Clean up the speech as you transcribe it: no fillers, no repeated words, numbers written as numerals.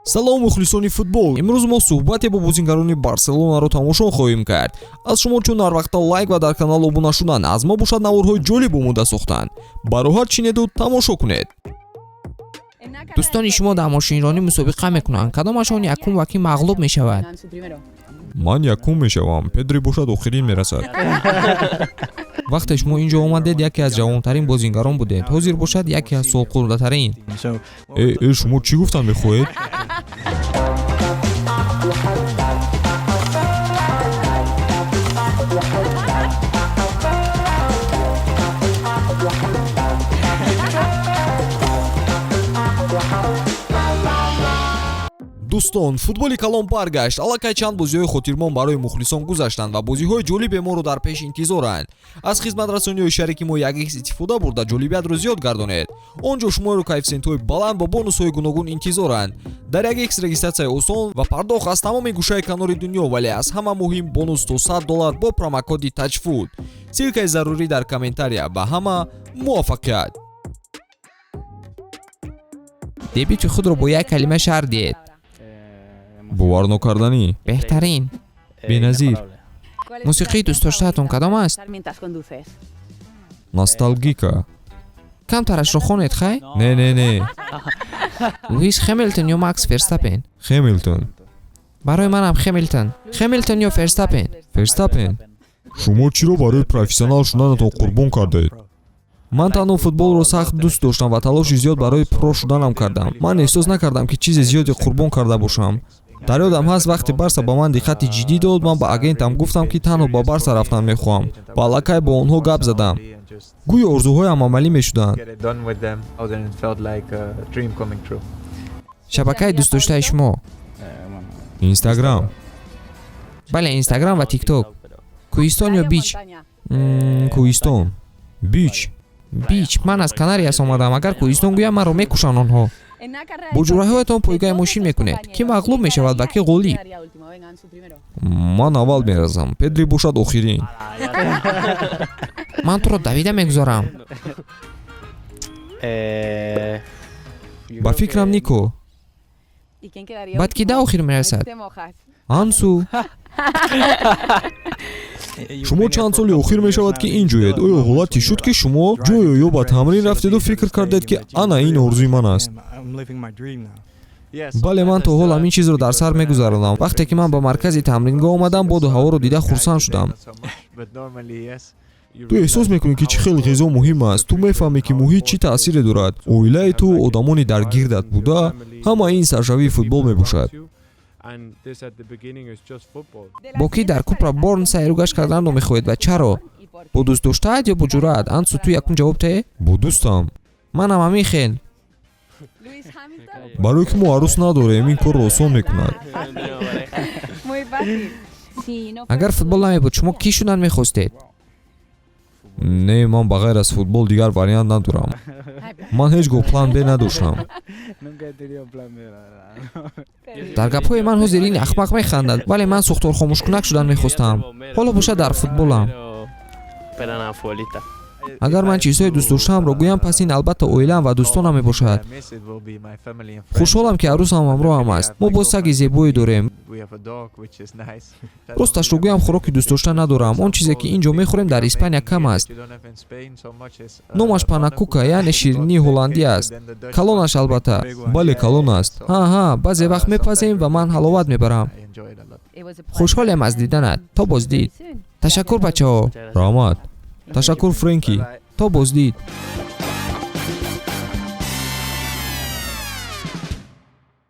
салом мухлисони футбол. имрӯз мо суҳбате бо бозингарони барселонаро тамошо хоҳем кард. аз шумо чун ҳар вақта лайк ва дар канал обуна шудан аз мо бошад наворҳои ҷолиб омода сохтанд. бароҳат чинеду тамошо кунед. дӯстони шумо дар мошинронӣ мусобиқа мекунанд. кадомашон якум ва ки мағлуб мешавад? ман якум мешавам, Педри бошад охирин мерасад. вақте шумо инҷо омадед яке аз ҷавонтарин бозингарон будед. ҳозир бошад яке аз солқурдатарин. шумо чӣ гуфтан мехоҳед? дӯстон, футболи калон баргашт. аллакай чанд бозиҳои хотирмон барои мухлисон гузаштанд ва бозиҳои ҷолибе моро дар пеш интизоранд. аз хизматрасониҳои шарики мо 1x истифода бурда ҷолибиятро зиёд гардонед. онҷо шуморо коэффициентҳои баланд бо бонусҳои гуногун интизоранд. дар 1x регистратсияи осон ва пардохт аз тамоми гӯшаи канори дунё, вале аз ҳама муҳим бонус то $100 бо промокоди TouchFood. силкаи зарурӣ дар комментария. ба ҳама муваффақият. дебюти худро бо як калима шаҳр диҳед. боварно карданӣ, беҳтарин, беназир, мусиқии дӯстдоштаатон кадом аст? носталгика. камтарашро хонед хай? Не. луис Хэмилтон ё Макс Ферстаппен? Хэмилтон. барои манам Хэмилтон. Хэмилтон ё Ферстаппен? Ферстаппен. шумо чиро барои профессионал шуданатон қурбон кардаед? ман танҳо футболро сахт дӯст доштам ва талоши зиёд барои про шуданам кардам. ман эҳсос накардам ки чизи зиёде қурбон карда бошам. дар ёдам ҳаст вақте барса ба ман диққати ҷиддӣ дод, ман ба агентам гуфтам ки танҳо ба барса рафтан мехоҳам ва аллакай бо онҳо гап задам. гӯё орзуҳоям амалӣ мешуданд. шабакаи дӯстдоштаи шумо? Инстаграм. бале, Инстаграм ва TikTok. кӯҳистон ё бич? кӯҳистон. бич. бич. ман аз Канарияс омадам. агар кӯҳистон гӯям, маро мекушанд онҳо. бо ҷуръаҳоятон пойгаи мошин мекунед. ки мағлуб мешавад ва ки ғолиб? ман аввал меразам, Педри бошад охирин. ман туро давида мегузорам. ба фикрам Нико. баъд ки да охир мерасад? Ансу. шумо чанд соли охир мешавад ки ин ҷоед? оё ҳолате шуд ки шумо ҷое ё ба тамрин рафтеду фикр кардед ки ана ин орзуи ман аст? бале, ман то ҳол ҳамин чизро дар сар мегузаронам. вақте ки ман ба маркази тамрингоҳ омадам, боду ҳаворо дида хурсанд шудам. ту эҳсос мекунӣ ки чӣ хел ғизо муҳим аст. ту мефаҳмӣ ки муҳит чӣ таъсире дорад. оилаи ту, одамони дар гирдат буда, ҳама ин саршавии футбол мебошад. бо ки дар Купра Борн сайру гашт карданро мехоҳед ва чаро? бо дӯстдоштаат ё бо ҷуръат? Ансу, ту якум ҷавоб таҳе? бо дӯстам. манам ҳамин хел. барое ки мо арӯс надорем, ин корро осон мекунад. агар футбол намебуд, шумо кӣ шудан мехостед? не, ман ба ғайр аз футбол дигар вариант надорам. ман ҳеҷ гоҳ план Б надоштам. дар гапҳои ман ҳозир ин ахмақ механдад, вале ман сухторхомӯшкунак шудан мехостам. ҳоло бошад дар футболам. агар ман чизҳои дӯстдоштаамро гӯям, пас ин албатта оилаам ва дӯстонам мебошад. хушҳолам ки арӯсам ҳамроҳам аст. мо бо саги зебое дорем. росташро гӯям, хӯроки дӯстдошта надорам. он чизе ки инҷо мехӯрем дар Испания кам аст. номаш панакука, яъне ширинии ҳолландӣ аст. калонаш албатта. бале, калон аст. ҳа, баъзе вақт мепазем ва ман ҳаловат мебарам. хушҳолем аз диданат. то боздид. ташаккур бачаҳо. раҳмат. ташаккур Фрэнки. то боздид.